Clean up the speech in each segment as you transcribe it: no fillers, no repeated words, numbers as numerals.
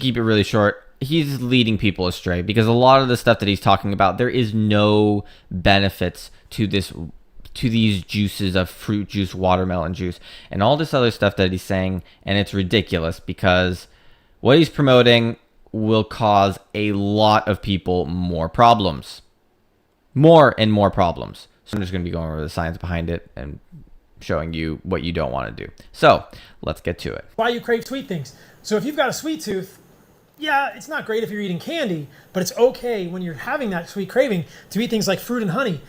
keep it really short, he's leading people astray because a lot of the stuff that he's talking about, there is no benefits to these juices of fruit juice, watermelon juice, and all this other stuff that he's saying, and it's ridiculous because what he's promoting will cause a lot of people more problems. More and more problems. So I'm just going to be going over the science behind it and showing you what you don't want to do. So let's get to it. Why you crave sweet things. So if you've got a sweet tooth, yeah, it's not great if you're eating candy, but it's okay when you're having that sweet craving to eat things like fruit and honey.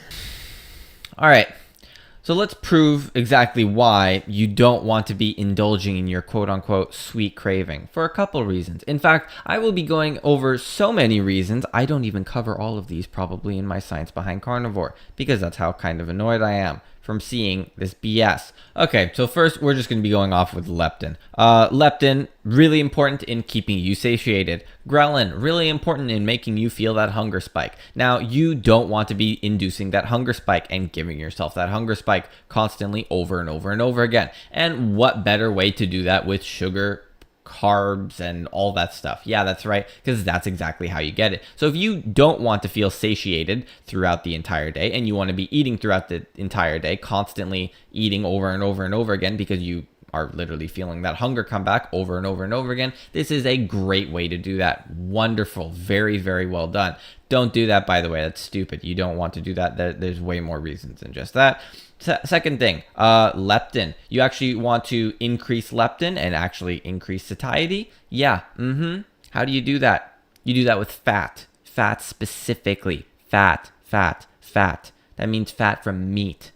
All right. So let's prove exactly why you don't want to be indulging in your quote-unquote sweet craving for a couple reasons. In fact, I will be going over so many reasons. I don't even cover all of these probably in my Science Behind Carnivore because that's how kind of annoyed I am from seeing this BS. Okay, so first we're just going to be going off with leptin. Leptin, really important in keeping you satiated. Ghrelin, really important in making you feel that hunger spike. Now, you don't want to be inducing that hunger spike and giving yourself that hunger spike constantly over and over and over again. And what better way to do that with sugar, carbs, and all that stuff? Yeah, that's right, because that's exactly how you get it. So if you don't want to feel satiated throughout the entire day and you want to be eating throughout the entire day, constantly eating over and over and over again because you are literally feeling that hunger come back over and over and over again, this is a great way to do that. Wonderful. Very, very well done. Don't do that, by the way. That's stupid. You don't want to do that. There's way more reasons than just that. Second thing, leptin. You actually want to increase leptin and actually increase satiety. Yeah. How do you do that? You do that with fat. Fat specifically. Fat. That means fat from meat.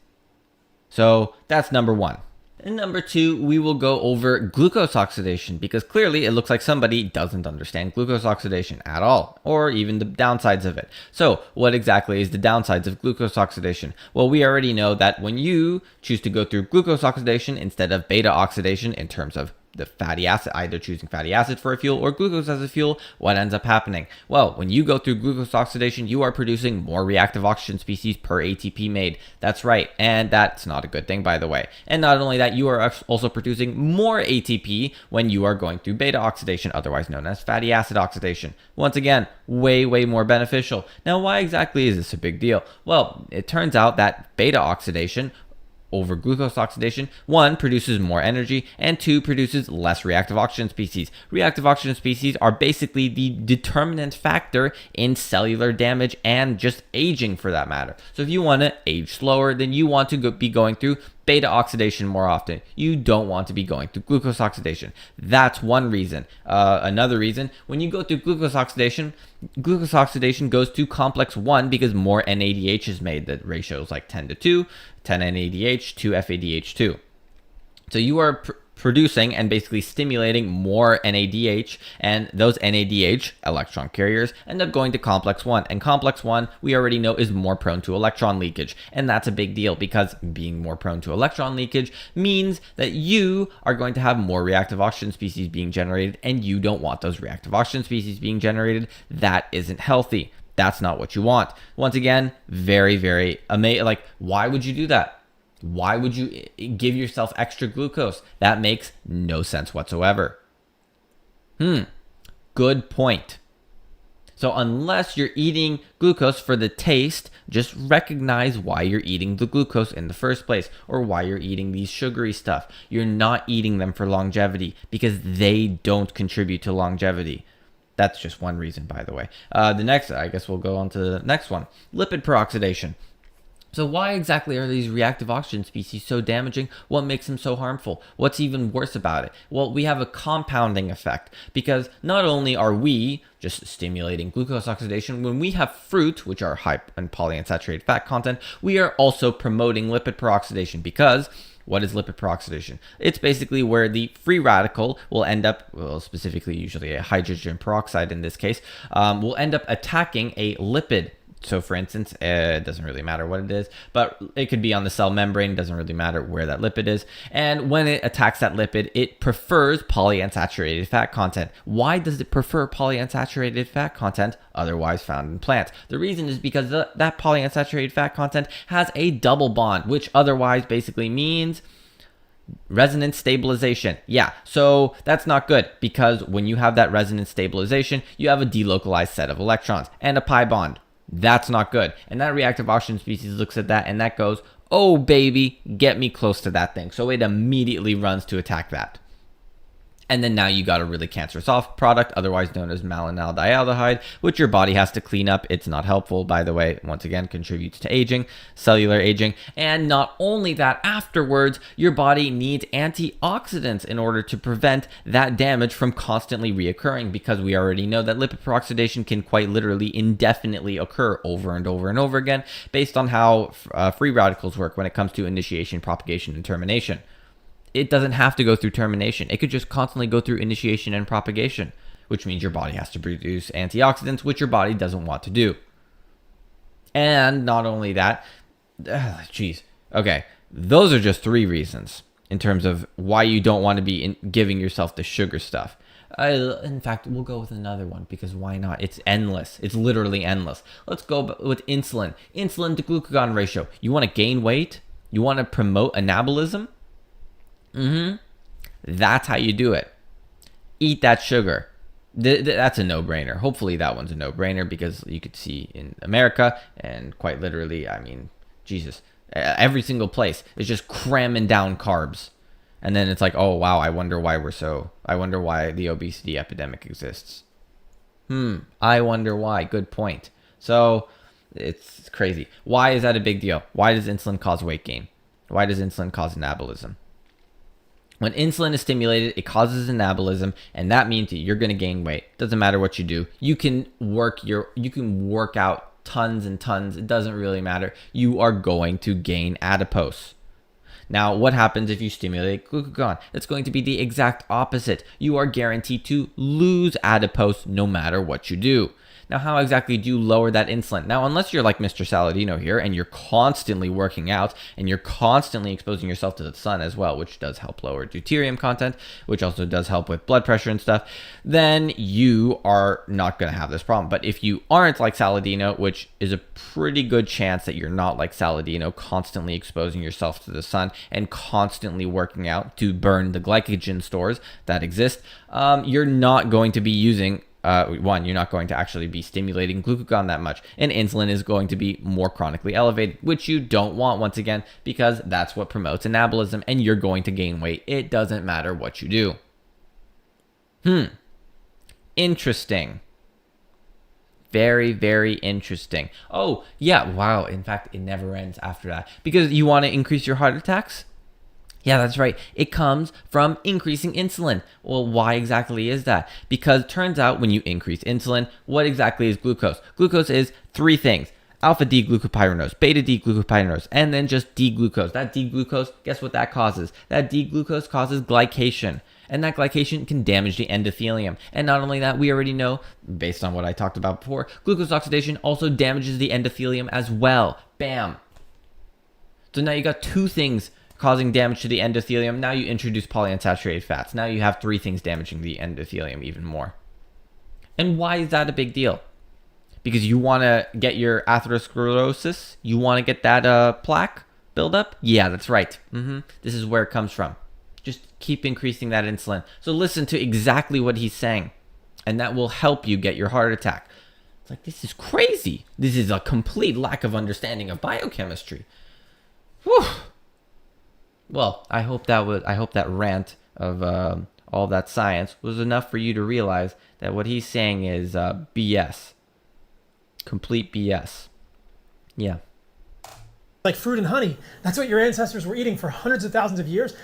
So that's number one. And number two, we will go over glucose oxidation because clearly it looks like somebody doesn't understand glucose oxidation at all, or even the downsides of it. So what exactly is the downsides of glucose oxidation? Well, we already know that when you choose to go through glucose oxidation instead of beta oxidation in terms of the fatty acid, either choosing fatty acid for a fuel or glucose as a fuel, what ends up happening? Well, when you go through glucose oxidation, you are producing more reactive oxygen species per ATP made. That's right. And that's not a good thing, by the way. And not only that, you are also producing more ATP when you are going through beta oxidation, otherwise known as fatty acid oxidation. Once again, way, way more beneficial. Now, why exactly is this a big deal? Well, it turns out that beta oxidation over glucose oxidation, 1, produces more energy, and 2, produces less reactive oxygen species. Reactive oxygen species are basically the determinant factor in cellular damage and just aging for that matter. So if you want to age slower, then you want to be going through beta oxidation more often. You don't want to be going through glucose oxidation. That's one reason. Another reason, when you go through glucose oxidation goes to complex 1 because more NADH is made. The ratio is like 10:2, 10 NADH, 2 FADH2. So you are producing and basically stimulating more NADH, and those NADH electron carriers end up going to complex 1, and complex 1 we already know is more prone to electron leakage, and that's a big deal because being more prone to electron leakage means that you are going to have more reactive oxygen species being generated, and you don't want those reactive oxygen species being generated. That isn't healthy. That's not what you want. Once again, very, very amazing. Like, why would you do that? Why would you give yourself extra glucose? That makes no sense whatsoever. Good point. So unless you're eating glucose for the taste, just recognize why you're eating the glucose in the first place, or why you're eating these sugary stuff. You're not eating them for longevity because they don't contribute to longevity. That's just one reason, by the way. The next, I guess we'll go on to the next one. Lipid peroxidation. So why exactly are these reactive oxygen species so damaging? What makes them so harmful? What's even worse about it? Well, we have a compounding effect because not only are we just stimulating glucose oxidation, when we have fruit, which are high in polyunsaturated fat content, we are also promoting lipid peroxidation because what is lipid peroxidation? It's basically where the free radical will end up, well, specifically usually a hydrogen peroxide in this case, will end up attacking a lipid. So for instance, it doesn't really matter what it is, but it could be on the cell membrane. It doesn't really matter where that lipid is. And when it attacks that lipid, it prefers polyunsaturated fat content. Why does it prefer polyunsaturated fat content otherwise found in plants? The reason is because that polyunsaturated fat content has a double bond, which otherwise basically means Resonance stabilization. Yeah, so that's not good because when you have that resonance stabilization, you have a delocalized set of electrons and a pi bond. That's not good. And that reactive oxygen species looks at that and that goes, oh baby, get me close to that thing. So it immediately runs to attack that. And then now you got a really cancerous off product, otherwise known as malonaldehyde, which your body has to clean up. It's not helpful, by the way. Once again, contributes to aging, cellular aging. And not only that, afterwards, your body needs antioxidants in order to prevent that damage from constantly reoccurring, because we already know that lipid peroxidation can quite literally indefinitely occur over and over and over again based on how free radicals work when it comes to initiation, propagation, and termination. It doesn't have to go through termination. It could just constantly go through initiation and propagation, which means your body has to produce antioxidants, which your body doesn't want to do. And not only that, okay, those are just 3 reasons in terms of why you don't want to be giving yourself the sugar stuff. In fact, we'll go with another one because why not? It's endless. It's literally endless. Let's go with insulin. Insulin to glucagon ratio. You want to gain weight? You want to promote anabolism? That's how you do it. Eat that sugar. That's a no-brainer. Hopefully that one's a no-brainer because you could see in America and quite literally, I mean, Jesus, every single place is just cramming down carbs. And then it's like, oh, wow, I wonder why the obesity epidemic exists. I wonder why. Good point. So it's crazy. Why is that a big deal? Why does insulin cause weight gain? Why does insulin cause anabolism? When insulin is stimulated, it causes anabolism, and that means that you're going to gain weight. Doesn't matter what you do. You can work out tons and tons. It doesn't really matter. You are going to gain adipose. Now, what happens if you stimulate glucagon? It's going to be the exact opposite. You are guaranteed to lose adipose no matter what you do. Now, how exactly do you lower that insulin? Now, unless you're like Mr. Saladino here and you're constantly working out and you're constantly exposing yourself to the sun as well, which does help lower deuterium content, which also does help with blood pressure and stuff, then you are not going to have this problem. But if you aren't like Saladino, which is a pretty good chance that you're not like Saladino, constantly exposing yourself to the sun and constantly working out to burn the glycogen stores that exist, you're not going to be using you're not going to actually be stimulating glucagon that much, and insulin is going to be more chronically elevated, which you don't want, once again, because that's what promotes anabolism, and you're going to gain weight. It doesn't matter what you do. Interesting. Very, very interesting. Oh, yeah, wow. In fact, it never ends after that. Because you want to increase your heart attacks? Yeah, that's right. It comes from increasing insulin. Well, why exactly is that? Because it turns out when you increase insulin, what exactly is glucose? Glucose is 3 things. Alpha D-glucopyranose, beta D-glucopyranose, and then just D-glucose. That D-glucose, guess what that causes? That D-glucose causes glycation. And that glycation can damage the endothelium. And not only that, we already know, based on what I talked about before, glucose oxidation also damages the endothelium as well. Bam. So now you got 2 things causing damage to the endothelium. Now you introduce polyunsaturated fats. Now you have 3 things damaging the endothelium even more. And why is that a big deal? Because you want to get your atherosclerosis? You want to get that plaque buildup? Yeah, that's right. This is where it comes from. Just keep increasing that insulin. So listen to exactly what he's saying, and that will help you get your heart attack. It's like, this is crazy. This is a complete lack of understanding of biochemistry. Whew. Well, I hope that rant of all that science was enough for you to realize that what he's saying is BS. Complete BS. Yeah. Like fruit and honey. That's what your ancestors were eating for hundreds of thousands of years.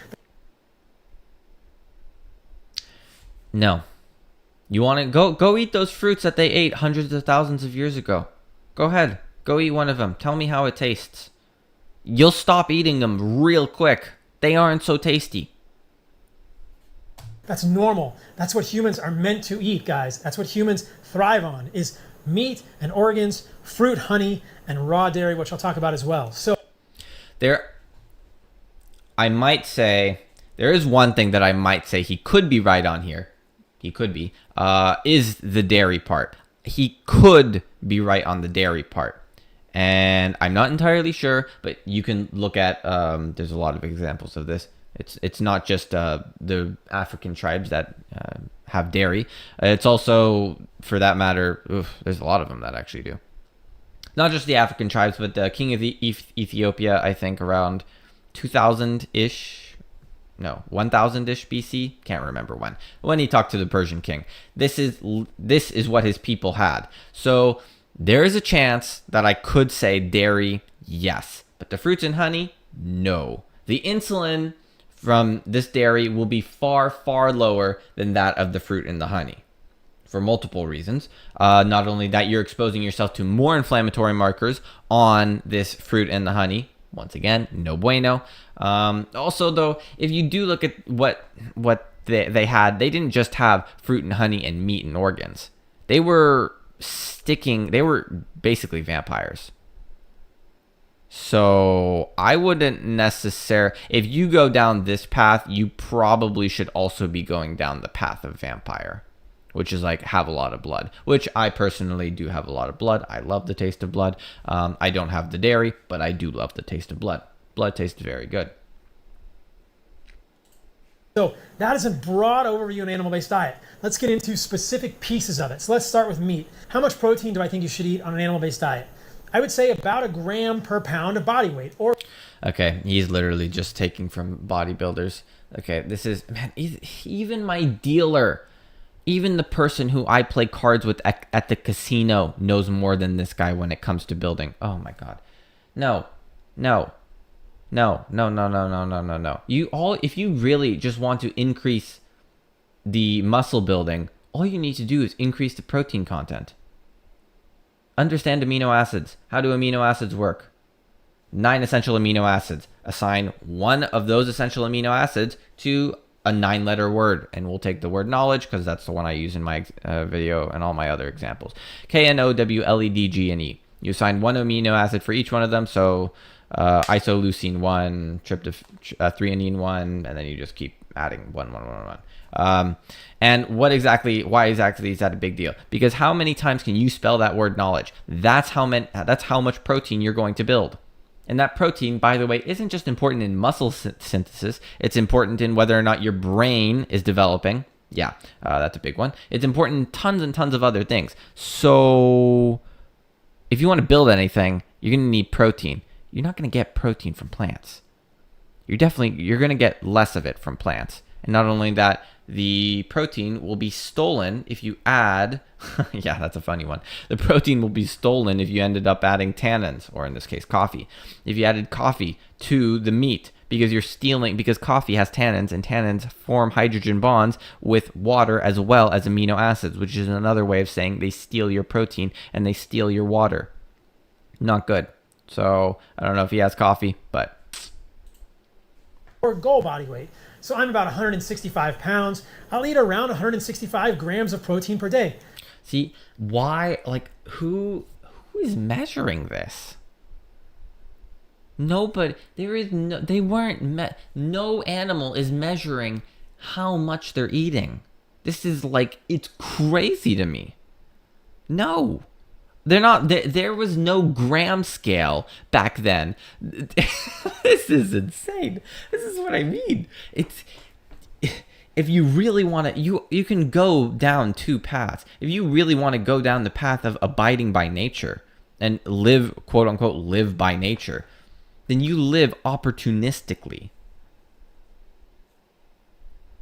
No. You want to go eat those fruits that they ate hundreds of thousands of years ago. Go ahead. Go eat one of them. Tell me how it tastes. You'll stop eating them real quick. They aren't so tasty. That's normal. That's what humans are meant to eat, guys. That's what humans thrive on, is meat and organs, fruit, honey, and raw dairy, which I'll talk about as well. So I might say, there is one thing that I might say he could be right on here. He could be, is the dairy part. He could be right on the dairy part. And I'm not entirely sure, but you can look at, there's a lot of examples of this. It's not just the African tribes that have dairy. It's also, for that matter, there's a lot of them that actually do. Not just the African tribes, but the king of Ethiopia, I think around 2000-ish, no, 1000-ish BC. Can't remember when he talked to the Persian king. This is what his people had. So there is a chance that I could say dairy, yes, but the fruits and honey, no. The insulin from this dairy will be far, far lower than that of the fruit and the honey for multiple reasons. Not only that, you're exposing yourself to more inflammatory markers on this fruit and the honey. Once again, no bueno. Also, though, if you do look at what they had, they didn't just have fruit and honey and meat and organs. They were basically vampires. So I wouldn't necessarily, if you go down this path, you probably should also be going down the path of vampire, which is like have a lot of blood, which I personally do have a lot of blood. I love the taste of blood. I don't have the dairy, but I do love the taste of blood. Blood tastes very good. So that is a broad overview of an animal-based diet. Let's get into specific pieces of it. So let's start with meat. How much protein do I think you should eat on an animal-based diet? I would say about 1 gram per pound of body weight. Or okay, he's literally just taking from bodybuilders. Okay, this is, man, even my dealer, even the person who I play cards with at the casino knows more than this guy when it comes to building. Oh my God. No. If you really just want to increase the muscle building, all you need to do is increase the protein content. Understand amino acids. How do amino acids work? 9 essential amino acids. Assign one of those essential amino acids to a 9-letter word, and we'll take the word knowledge because that's the one I use in my video and all my other examples. KNOWLEDGNE. You assign one amino acid for each one of them, so isoleucine 1, threonine 1, and then you just keep adding 1. And why exactly is that a big deal? Because how many times can you spell that word knowledge? That's how much protein you're going to build. And that protein, by the way, isn't just important in muscle synthesis. It's important in whether or not your brain is developing. Yeah, that's a big one. It's important in tons and tons of other things. So if you want to build anything, you're going to need protein. You're not going to get protein from plants. You're going to get less of it from plants. And not only that, the protein will be stolen if you add, yeah, that's a funny one. The protein will be stolen if you ended up adding tannins, or in this case, coffee. If you added coffee to the meat, because coffee has tannins, and tannins form hydrogen bonds with water as well as amino acids, which is another way of saying they steal your protein and they steal your water. Not good. So I don't know if he has coffee, but. Or goal body weight. So I'm about 165 pounds. I'll eat around 165 grams of protein per day. See, why, like, who is measuring this? Nobody, no animal is measuring how much they're eating. This is like, it's crazy to me. No. They're not. There was no gram scale back then. This is insane. This is what I mean. If you really want to, you can go down 2 paths. If you really want to go down the path of abiding by nature and live, quote unquote, live by nature, then you live opportunistically.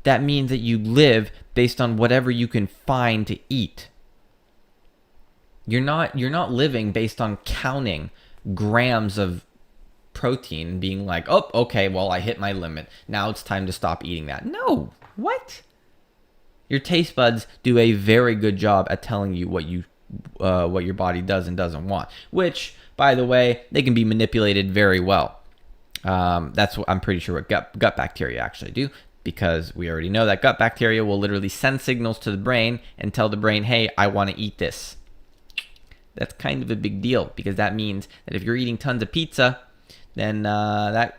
That means that you live based on whatever you can find to eat. You're not living based on counting grams of protein and being like, oh, okay, well, I hit my limit. Now it's time to stop eating that. No. What? Your taste buds do a very good job at telling you what your body does and doesn't want, which, by the way, they can be manipulated very well. That's what I'm pretty sure what gut bacteria actually do, because we already know that gut bacteria will literally send signals to the brain and tell the brain, hey, I want to eat this. That's kind of a big deal, because that means that if you're eating tons of pizza, then that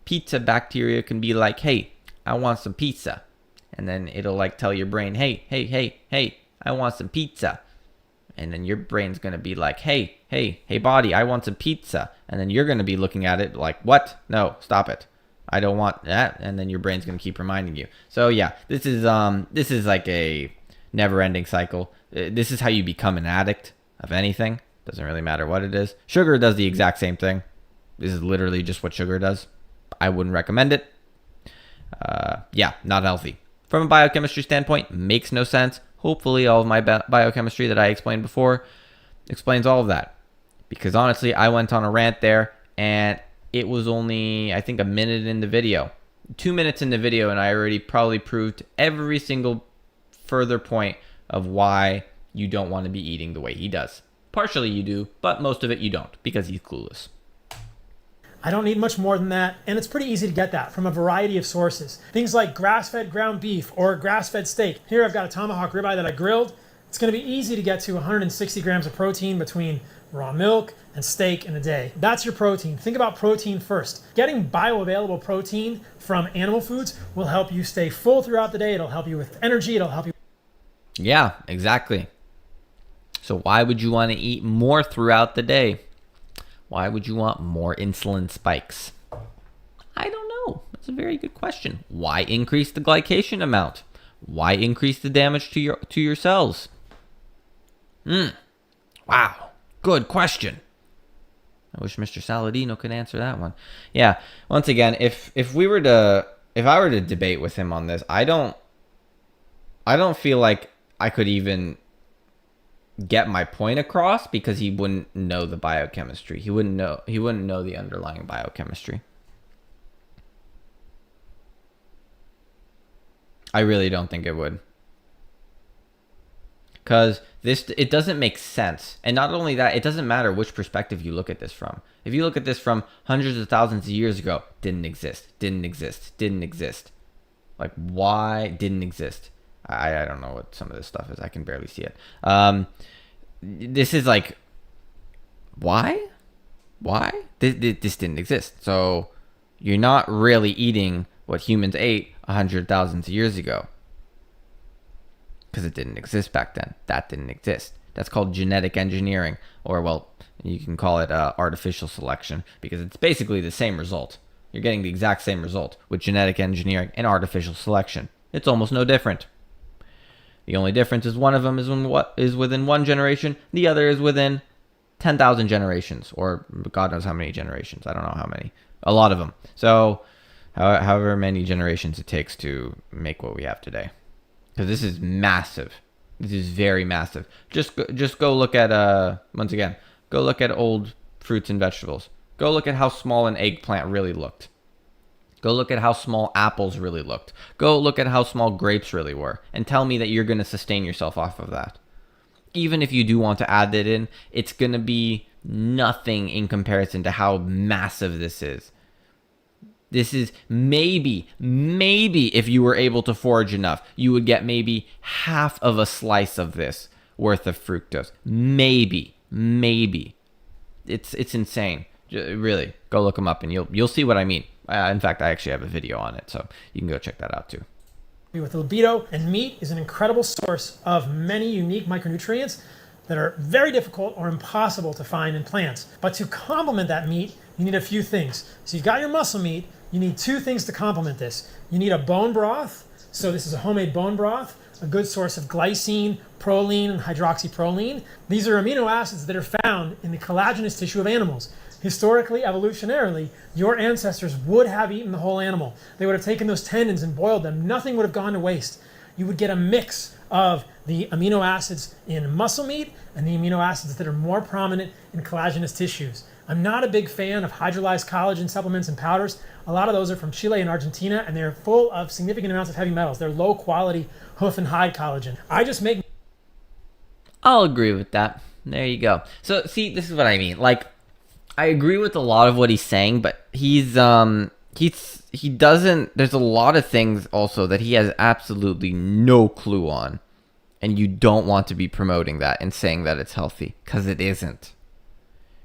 pizza bacteria can be like, hey, I want some pizza. And then it'll like tell your brain, hey, I want some pizza. And then your brain's going to be like, hey, body, I want some pizza. And then you're going to be looking at it like, what? No, stop it. I don't want that, and then your brain's gonna keep reminding you. So yeah, this is like a never-ending cycle. This is how you become an addict of anything. Doesn't really matter what it is. Sugar does the exact same thing. This is literally just what sugar does. I wouldn't recommend it. Yeah, not healthy. From a biochemistry standpoint, makes no sense. Hopefully all of my biochemistry that I explained before explains all of that. Because honestly, I went on a rant there, and it was only, I think, a minute in the video. 2 minutes in the video, and I already probably proved every single further point of why you don't want to be eating the way he does. Partially you do, but most of it you don't, because he's clueless. I don't need much more than that, and it's pretty easy to get that from a variety of sources. Things like grass-fed ground beef or grass-fed steak. Here I've got a tomahawk ribeye that I grilled. It's going to be easy to get to 160 grams of protein between raw milk and steak in a day. That's your protein. Think about protein first. Getting bioavailable protein from animal foods will help you stay full throughout the day. It'll help you with energy. It'll help you. Yeah, exactly. So why would you want to eat more throughout the day? Why would you want more insulin spikes? I don't know. That's a very good question. Why increase the glycation amount? Why increase the damage to your cells? Wow. Good question. I wish Mr. Saladino could answer that one. Yeah. Once again, if I were to debate with him on this, I don't feel like I could even get my point across, because he wouldn't know the biochemistry. He wouldn't know the underlying biochemistry. I really don't think it would. Because it doesn't make sense. And not only that, it doesn't matter which perspective you look at this from. If you look at this from hundreds of thousands of years ago, didn't exist. Like, why didn't exist? I don't know what some of this stuff is. I can barely see it. This is like, why? This didn't exist. So you're not really eating what humans ate 100,000 years ago, because it didn't exist back then. That didn't exist. That's called genetic engineering, or, well, you can call it artificial selection, because it's basically the same result. You're getting the exact same result with genetic engineering and artificial selection. It's almost no different. The only difference is one of them is within one generation, the other is within 10,000 generations, or God knows how many generations. I don't know how many. A lot of them. So however many generations it takes to make what we have today. Because this is massive. This is very massive. Just go look at, once again, go look at old fruits and vegetables. Go look at how small an eggplant really looked. Go look at how small apples really looked. Go look at how small grapes really were. And tell me that you're going to sustain yourself off of that. Even if you do want to add that in, it's going to be nothing in comparison to how massive this is. This is maybe if you were able to forage enough, you would get maybe half of a slice of this worth of fructose. Maybe. It's insane. Really, go look them up and you'll see what I mean. In fact, I actually have a video on it, so you can go check that out too. With libido, and meat is an incredible source of many unique micronutrients that are very difficult or impossible to find in plants. But to complement that meat, you need a few things. So you've got your muscle meat. You need two things to complement this. You need a bone broth. So this is a homemade bone broth, a good source of glycine, proline, and hydroxyproline. These are amino acids that are found in the collagenous tissue of animals. Historically, evolutionarily, your ancestors would have eaten the whole animal. They would have taken those tendons and boiled them. Nothing would have gone to waste. You would get a mix of the amino acids in muscle meat and the amino acids that are more prominent in collagenous tissues. I'm not a big fan of hydrolyzed collagen supplements and powders. A lot of those are from Chile and Argentina, and they're full of significant amounts of heavy metals. They're low quality hoof and hide collagen. I'll agree with that. There you go. So see, this is what I mean. Like, I agree with a lot of what he's saying, but he doesn't, there's a lot of things also that he has absolutely no clue on. And you don't want to be promoting that and saying that it's healthy, because it isn't.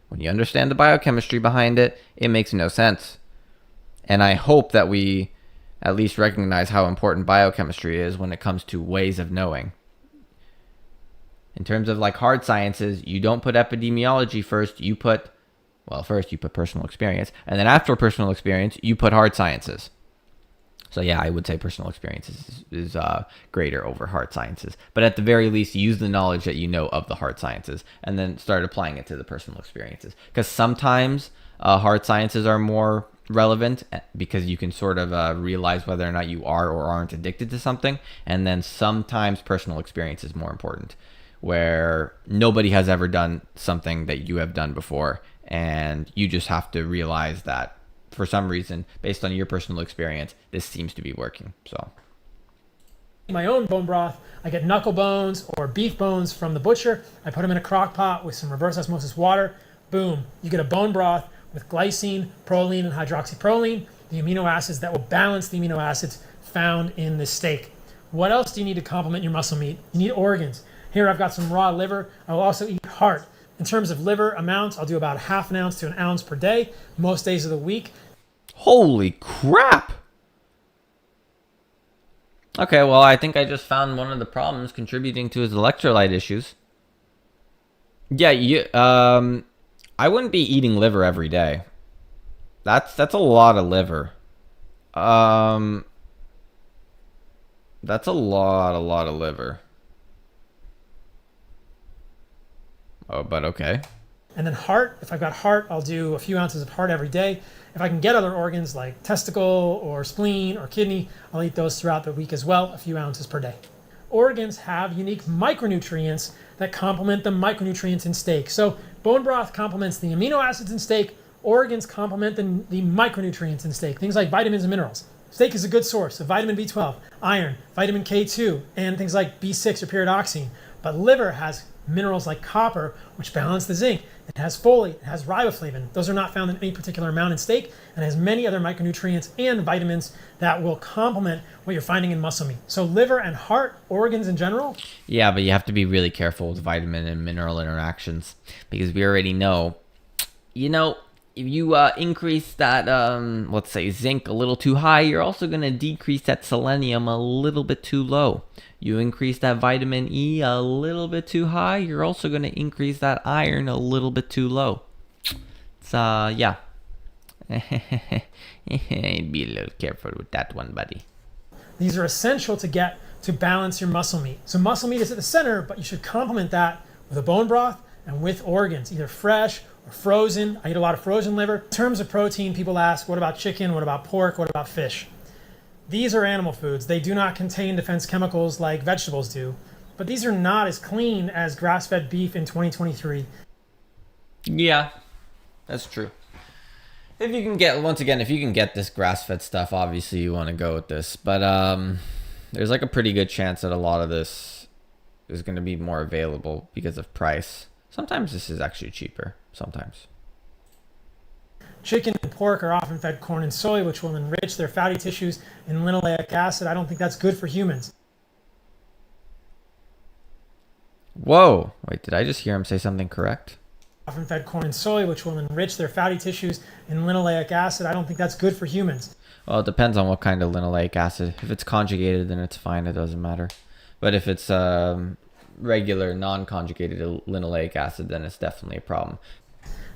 When you understand the biochemistry behind it, it makes no sense. And I hope that we at least recognize how important biochemistry is when it comes to ways of knowing. In terms of like hard sciences, you don't put epidemiology first, you put Well, first you put personal experience, and then after personal experience, you put hard sciences. So yeah, I would say personal experience is greater over hard sciences. But at the very least, use the knowledge that you know of the hard sciences, and then start applying it to the personal experiences. Because sometimes hard sciences are more relevant because you can sort of realize whether or not you are or aren't addicted to something. And then sometimes personal experience is more important, where nobody has ever done something that you have done before, and you just have to realize that for some reason, based on your personal experience, this seems to be working. So my own bone broth, I get knuckle bones or beef bones from the butcher. I put them in a crock pot with some reverse osmosis water. Boom, you get a bone broth with glycine, proline, and hydroxyproline, the amino acids that will balance the amino acids found in this steak. What else do you need to complement your muscle meat? You need organs. Here I've got some raw liver. I will also eat heart. In terms of liver amounts, I'll do about ½ an ounce to an ounce per day, most days of the week. holy crap. Okay, well, I think I just found one of the problems contributing to his electrolyte issues. Yeah, I wouldn't be eating liver every day. That's a lot of liver. That's a lot of liver. Oh, but okay. And then heart, if I've got heart, I'll do a few ounces of heart every day. If I can get other organs like testicle or spleen or kidney, I'll eat those throughout the week as well, a few ounces per day. Organs have unique micronutrients that complement the micronutrients in steak. So bone broth complements the amino acids in steak. Organs complement the micronutrients in steak, things like vitamins and minerals. Steak is a good source of vitamin B12, iron, vitamin K2, and things like B6 or pyridoxine. But liver has minerals like copper, which balance the zinc. It has folate, it has riboflavin. Those are not found in any particular amount in steak, and has many other micronutrients and vitamins that will complement what you're finding in muscle meat. So liver and heart, organs in general. Yeah, but you have to be really careful with vitamin and mineral interactions, because we already know, if you increase that, let's say, zinc a little too high, you're also going to decrease that selenium a little bit too low. You increase that vitamin E a little bit too high, you're also going to increase that iron a little bit too low. It's, yeah. Be a little careful with that one, buddy. These are essential to get to balance your muscle meat. So muscle meat is at the center, but you should complement that with a bone broth and with organs, either fresh or frozen. I eat a lot of frozen liver. In terms of protein, people ask, what about chicken? What about pork? What about fish? These are animal foods. They do not contain defense chemicals like vegetables do, but these are not as clean as grass-fed beef in 2023. Yeah, that's true. If you can get this grass-fed stuff, obviously you want to go with this. But there's like a pretty good chance that a lot of this is going to be more available because of price. Sometimes this is actually cheaper. Sometimes. Chicken and pork are often fed corn and soy, which will enrich their fatty tissues in linoleic acid. I don't think that's good for humans. Whoa. Wait, did I just hear him say something correct? Often fed corn and soy, which will enrich their fatty tissues in linoleic acid. I don't think that's good for humans. Well, it depends on what kind of linoleic acid. If it's conjugated, then it's fine. It doesn't matter. But if it's regular, non-conjugated linoleic acid, then it's definitely a problem.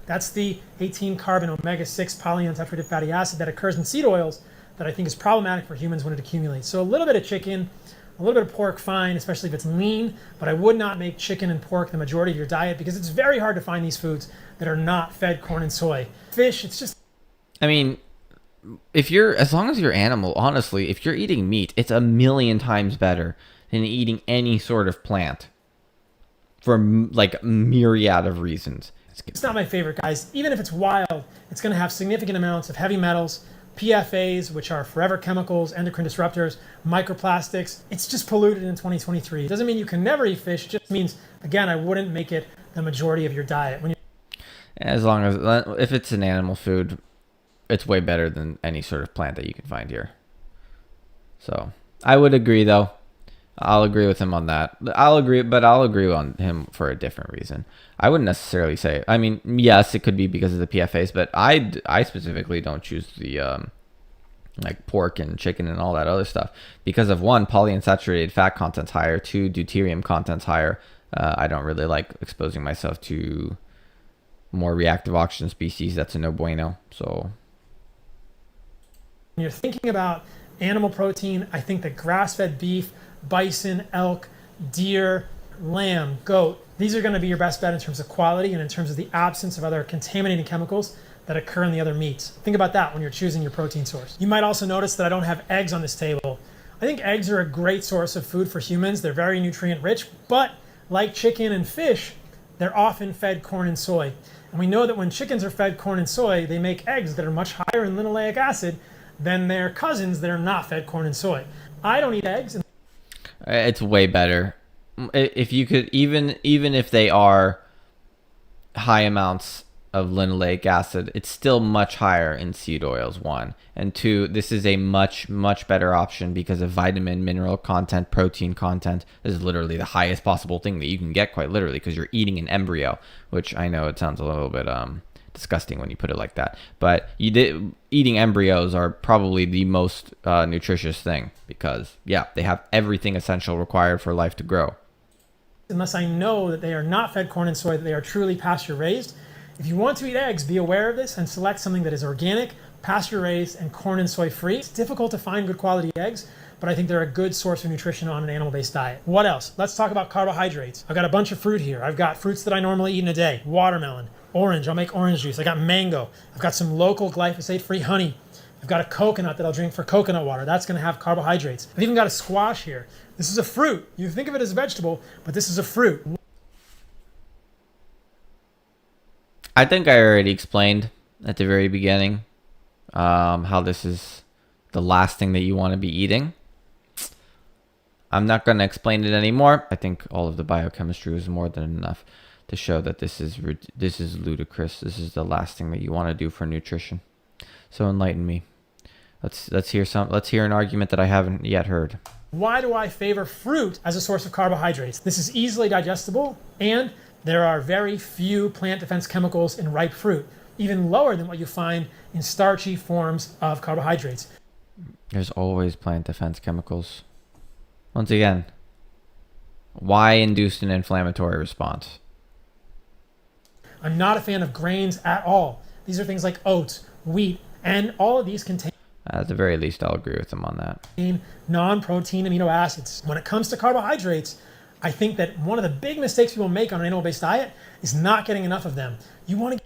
That's the 18-carbon omega-6 polyunsaturated fatty acid that occurs in seed oils that I think is problematic for humans when it accumulates. So a little bit of chicken, a little bit of pork, fine, especially if it's lean, but I would not make chicken and pork the majority of your diet because it's very hard to find these foods that are not fed corn and soy. Fish, it's just... I mean, as long as you're animal, honestly, if you're eating meat, it's a million times better than eating any sort of plant for like a myriad of reasons. It's not my favorite, guys. Even if it's wild, it's going to have significant amounts of heavy metals, PFAs, which are forever chemicals, endocrine disruptors, microplastics. It's just polluted in 2023. It doesn't mean you can never eat fish. It just means, again, I wouldn't make it the majority of your diet. As long as, if it's an animal food, it's way better than any sort of plant that you can find here. So I would agree, though. I'll agree with him on that. I'll agree on him for a different reason. I wouldn't necessarily say, I mean, yes, it could be because of the PFAs, but I specifically don't choose the like pork and chicken and all that other stuff because of, one, polyunsaturated fat content's higher, two, deuterium content's higher. I don't really like exposing myself to more reactive oxygen species, that's a no bueno. So when you're thinking about animal protein, I think that grass-fed beef, bison, elk, deer, lamb, goat, these are going to be your best bet in terms of quality and in terms of the absence of other contaminating chemicals that occur in the other meats. Think about that when you're choosing your protein source. You might also notice that I don't have eggs on this table. I think eggs are a great source of food for humans. They're very nutrient rich, but like chicken and fish, they're often fed corn and soy. And we know that when chickens are fed corn and soy, they make eggs that are much higher in linoleic acid than their cousins that are not fed corn and soy. I don't eat eggs. it's way better. If you could, even if they are high amounts of linoleic acid, it's still much higher in seed oils, one. And two, this is a much better option because of vitamin, mineral content, protein content. This is literally the highest possible thing that you can get, quite literally, because you're eating an embryo, which I know it sounds a little bit disgusting when you put it like that. But eating embryos are probably the most nutritious thing because, yeah, they have everything essential required for life to grow. Unless I know that they are not fed corn and soy, that they are truly pasture raised. If you want to eat eggs, be aware of this and select something that is organic, pasture raised, and corn and soy free. It's difficult to find good quality eggs, but I think they're a good source of nutrition on an animal-based diet. What else? Let's talk about carbohydrates. I've got a bunch of fruit here. I've got fruits that I normally eat in a day. Watermelon, orange, I'll make orange juice. I got mango. I've got some local glyphosate-free honey. I've got a coconut that I'll drink for coconut water. That's going to have carbohydrates. I've even got a squash here. This is a fruit. You think of it as a vegetable, but this is a fruit. I think I already explained at the very beginning how this is the last thing that you want to be eating. I'm not going to explain it anymore. I think all of the biochemistry was more than enough to show that this is ludicrous. This is the last thing that you want to do for nutrition. So enlighten me. Let's hear an argument that I haven't yet heard. Why do I favor fruit as a source of carbohydrates? This is easily digestible, and there are very few plant defense chemicals in ripe fruit, even lower than what you find in starchy forms of carbohydrates. There's always plant defense chemicals. Once again, why induce an inflammatory response? I'm not a fan of grains at all. These are things like oats, wheat, and all of these contain At the very least, I'll agree with them on that. non-protein amino acids. When it comes to carbohydrates, I think that one of the big mistakes people make on an animal-based diet is not getting enough of them. You want to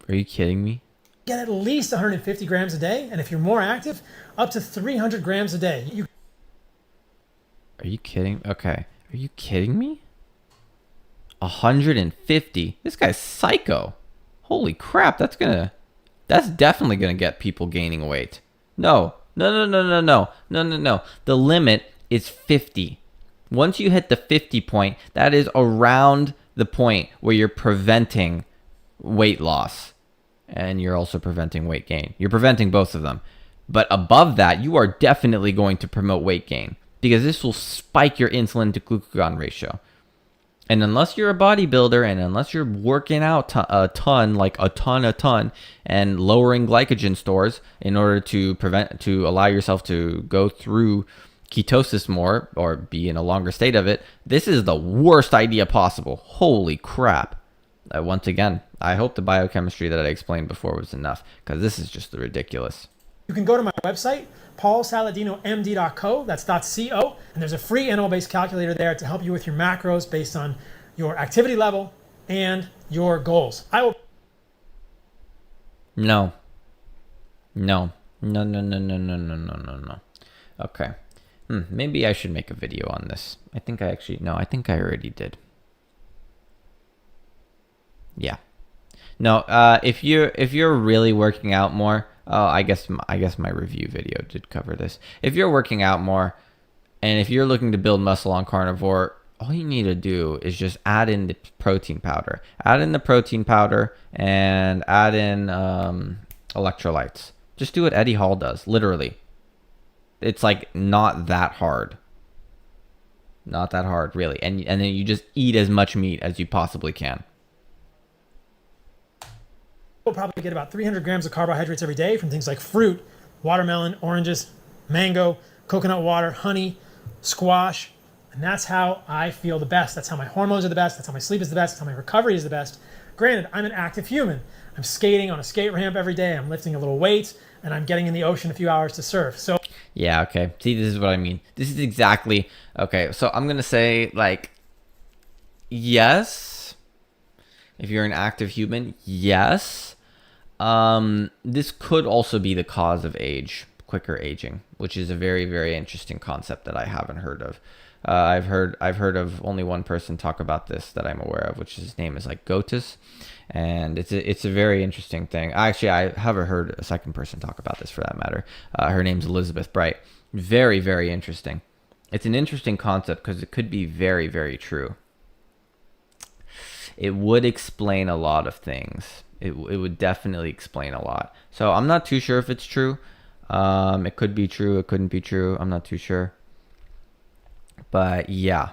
Are you kidding me? get at least 150 grams a day, and if you're more active, up to 300 grams a day. Are you kidding? Okay. Are you kidding me? 150? This guy's psycho. Holy crap, that's definitely gonna get people gaining weight. No. The limit is 50. Once you hit the 50 point, that is around the point where you're preventing weight loss. And you're also preventing weight gain. You're preventing both of them. But above that, you are definitely going to promote weight gain because this will spike your insulin to glucagon ratio. And unless you're a bodybuilder and unless you're working out a ton, and lowering glycogen stores in order to allow yourself to go through ketosis more or be in a longer state of it, this is the worst idea possible. Holy crap. Once again, I hope the biochemistry that I explained before was enough because this is just ridiculous. You can go to my website, paulsaladinomd.co, that's .co, and there's a free animal-based calculator there to help you with your macros based on your activity level and your goals. No. Okay. Maybe I should make a video on this. I think I already did. Yeah. No, if you're really working out more, I guess my review video did cover this. If you're working out more and if you're looking to build muscle on carnivore, all you need to do is just add in the protein powder. Add in the protein powder and add in electrolytes. Just do what Eddie Hall does, literally. It's like not that hard. Not that hard, really. And then you just eat as much meat as you possibly can. We'll probably get about 300 grams of carbohydrates every day from things like fruit, watermelon, oranges, mango, coconut water, honey, squash, And that's how I feel the best. That's how my hormones are the best. That's how my sleep is the best. That's how my recovery is the best. Granted, I'm an active human. I'm skating on a skate ramp every day. I'm lifting a little weight, and I'm getting in the ocean a few hours to surf. So Yeah, okay. See, this is what I mean. This is exactly okay. So I'm gonna say like, yes. If you're an active human, yes. This could also be the cause of quicker aging, which is a very, very interesting concept that I haven't heard of. I've heard of only one person talk about this that I'm aware of, which his name is like Gotus, and it's a very interesting thing. Actually, I haven't heard a second person talk about this for that matter. Her name's Elizabeth Bright. Very, very interesting. It's an interesting concept because it could be very, very true. It would explain a lot of things. It would definitely explain a lot. So I'm not too sure if it's true. It could be true. It couldn't be true. I'm not too sure. But yeah,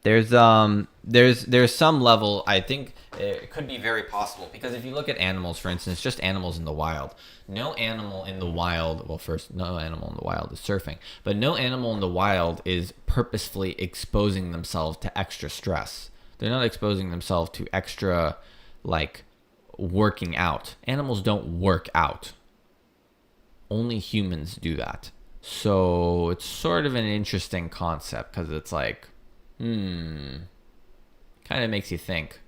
there's some level. I think it could be very possible because if you look at animals, for instance, just animals in the wild, no animal in the wild. Well, first, no animal in the wild is surfing, but no animal in the wild is purposefully exposing themselves to extra stress. They're not exposing themselves to extra, like, working out. Animals don't work out. Only humans do that. So it's sort of an interesting concept because it's like, kind of makes you think.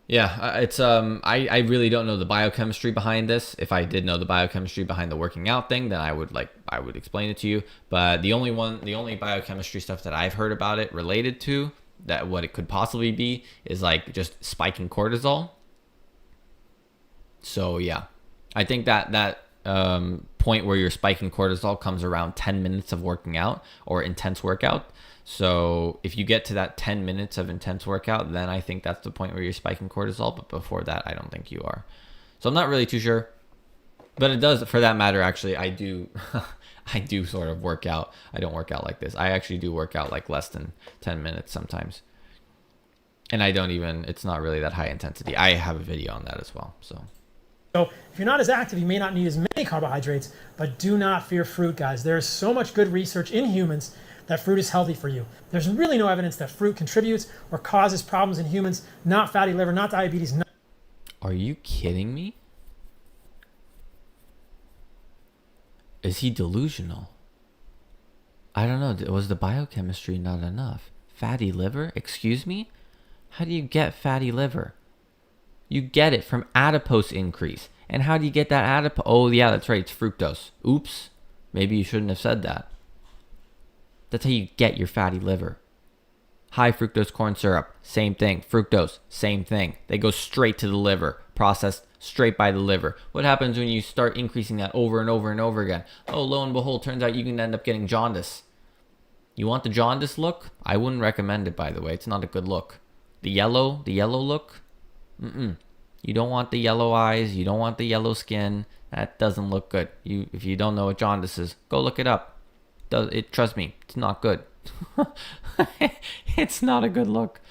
Yeah, it's I really don't know the biochemistry behind this. If I did know the biochemistry behind the working out thing, then I would explain it to you. But the only biochemistry stuff that I've heard about it related to that what it could possibly be is like just spiking cortisol. So yeah, I think that point where you're spiking cortisol comes around 10 minutes of working out or intense workout. So if you get to that 10 minutes of intense workout, then I think that's the point where you're spiking cortisol. But before that, I don't think you are. So I'm not really too sure. But it does, for that matter, actually, I do I do sort of work out. I don't work out like this. I actually do work out like less than 10 minutes sometimes. And I don't even, it's not really that high intensity. I have a video on that as well. So if you're not as active, you may not need as many carbohydrates, but do not fear fruit, guys. There's so much good research in humans that fruit is healthy for you. There's really no evidence that fruit contributes or causes problems in humans, not fatty liver, not diabetes. Are you kidding me? Is he delusional? I don't know. Was the biochemistry not enough? Fatty liver? Excuse me? How do you get fatty liver? You get it from adipose increase. And how do you get that adipose? Oh, yeah, that's right. It's fructose. Oops. Maybe you shouldn't have said that. That's how you get your fatty liver. High fructose corn syrup, same thing. Fructose, same thing. They go straight to the liver, processed straight by the liver. What happens when you start increasing that over and over and over again? Oh, lo and behold, turns out you can end up getting jaundice. You want the jaundice look? I wouldn't recommend it, by the way. It's not a good look. The yellow look? You don't want the yellow eyes. You don't want the yellow skin. That doesn't look good. If you don't know what jaundice is, go look it up. Trust me, it's not good. It's not a good look.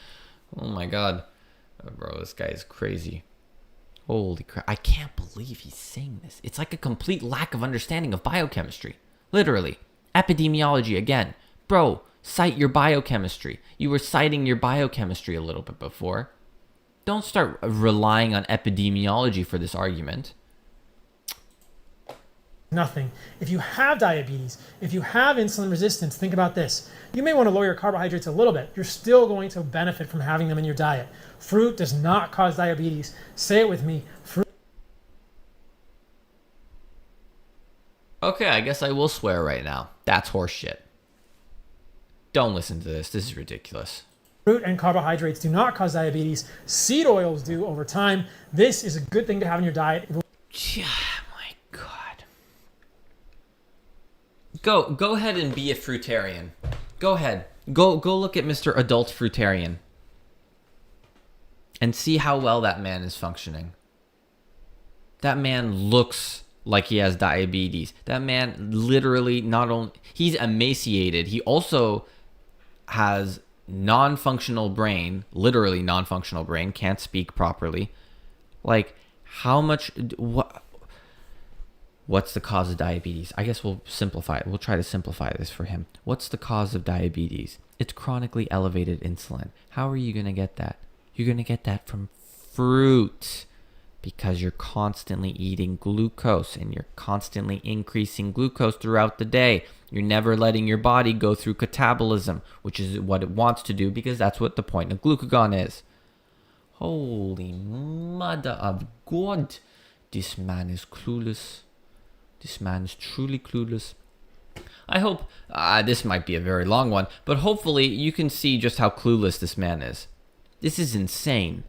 Oh my god. Oh, bro, this guy is crazy. Holy crap. I can't believe he's saying this. It's like a complete lack of understanding of biochemistry. Literally. Epidemiology again. Bro, cite your biochemistry. You were citing your biochemistry a little bit before. Don't start relying on epidemiology for this argument. Nothing. If you have diabetes, if you have insulin resistance, think about this. You may want to lower your carbohydrates a little bit. You're still going to benefit from having them in your diet. Fruit does not cause diabetes. Say it with me. Fruit. Okay, I guess I will swear right now. That's horseshit. Don't listen to this. This is ridiculous. Fruit and carbohydrates do not cause diabetes. Seed oils do over time. This is a good thing to have in your diet. Yeah, my God. Go ahead and be a fruitarian. Go ahead. Go look at Mr. Adult Fruitarian. And see how well that man is functioning. That man looks like he has diabetes. That man literally not only... He's emaciated. He also has non-functional brain. Literally non-functional brain. Can't speak properly. Like, how much... What... What's the cause of diabetes? I guess we'll simplify it. We'll try to simplify this for him. What's the cause of diabetes? It's chronically elevated insulin. How are you going to get that? You're going to get that from fruit, because you're constantly eating glucose and you're constantly increasing glucose throughout the day. You're never letting your body go through catabolism, which is what it wants to do, because that's what the point of glucagon is. Holy mother of God. This man is clueless. This man is truly clueless. I hope, this might be a very long one, but hopefully you can see just how clueless this man is. This is insane.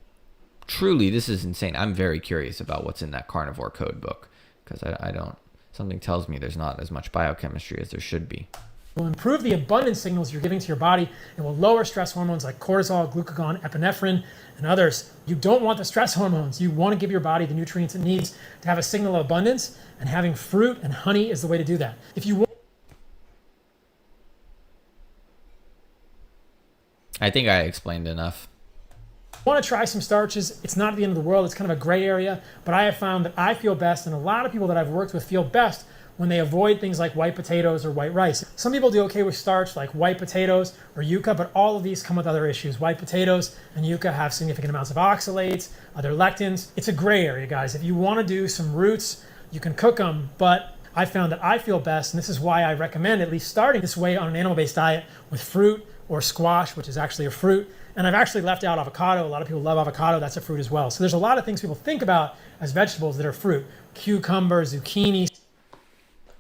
Truly, this is insane. I'm very curious about what's in that carnivore code book, because I don't, something tells me there's not as much biochemistry as there should be. It will improve the abundance signals you're giving to your body. It will lower stress hormones like cortisol, glucagon, epinephrine, and others. You don't want the stress hormones. You want to give your body the nutrients it needs to have a signal of abundance, and having fruit and honey is the way to do that. If you I think I explained enough. want to try some starches, it's not the end of the world. It's kind of a gray area, but I have found that I feel best, and a lot of people that I've worked with feel best when they avoid things like white potatoes or white rice. Some people do okay with starch like white potatoes or yuca, but all of these come with other issues. White potatoes and yuca have significant amounts of oxalates, other lectins. It's a gray area, guys. If you want to do some roots, you can cook them, but I found that I feel best, and this is why I recommend at least starting this way on an animal-based diet with fruit or squash, which is actually a fruit. And I've actually left out avocado. A lot of people love avocado. That's a fruit as well. So there's a lot of things people think about as vegetables that are fruit. Cucumber, zucchini.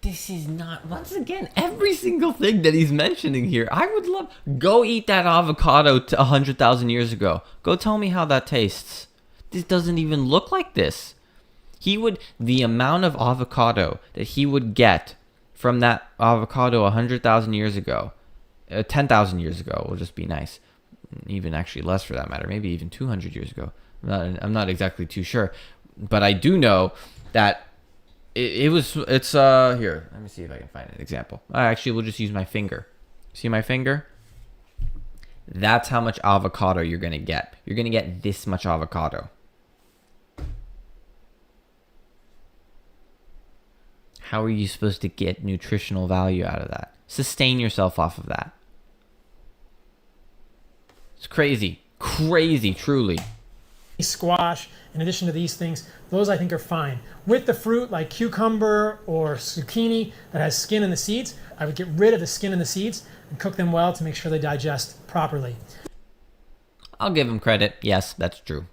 This is not, once again, every single thing that he's mentioning here. I would love, go eat that avocado 100,000 years ago. Go tell me how that tastes. This doesn't even look like this. The amount of avocado that he would get from that avocado 100,000 years ago, 10,000 years ago, will just be nice. Even actually less for that matter, maybe even 200 years ago. I'm not exactly too sure, but I do know that it's here. Let me see if I can find an example. Actually, we'll just use my finger. See my finger? That's how much avocado you're going to get. You're going to get this much avocado. How are you supposed to get nutritional value out of that? Sustain yourself off of that. It's crazy. Crazy, truly. Squash, in addition to these things, those I think are fine. With the fruit like cucumber or zucchini that has skin in the seeds, I would get rid of the skin and the seeds and cook them well to make sure they digest properly. I'll give him credit. Yes, that's true.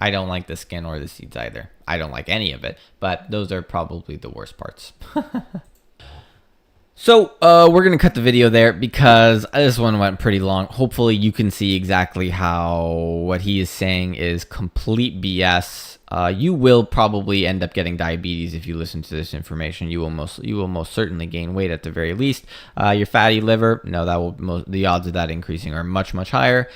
I don't like the skin or the seeds either. I don't like any of it, but those are probably the worst parts. So we're going to cut the video there because this one went pretty long. Hopefully you can see exactly how what he is saying is complete BS. You will probably end up getting diabetes if you listen to this information. You will most certainly gain weight at the very least. Your fatty liver, no, the odds of that increasing are much, much higher.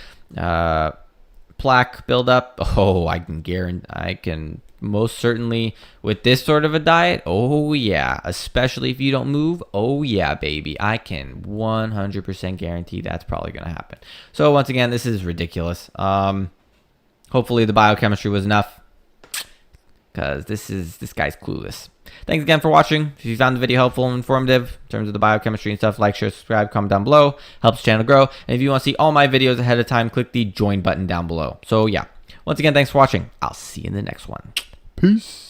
Plaque buildup, I can most certainly, with this sort of a diet, oh yeah, especially if you don't move, oh yeah, baby, I can 100% guarantee that's probably going to happen. So once again, this is ridiculous. Hopefully the biochemistry was enough, because this guy's clueless. Thanks again for watching. If you found the video helpful and informative in terms of the biochemistry and stuff, like, share, subscribe, comment down below. Helps the channel grow. And if you want to see all my videos ahead of time, click the join button down below. So yeah, once again, thanks for watching. I'll see you in the next one. Peace.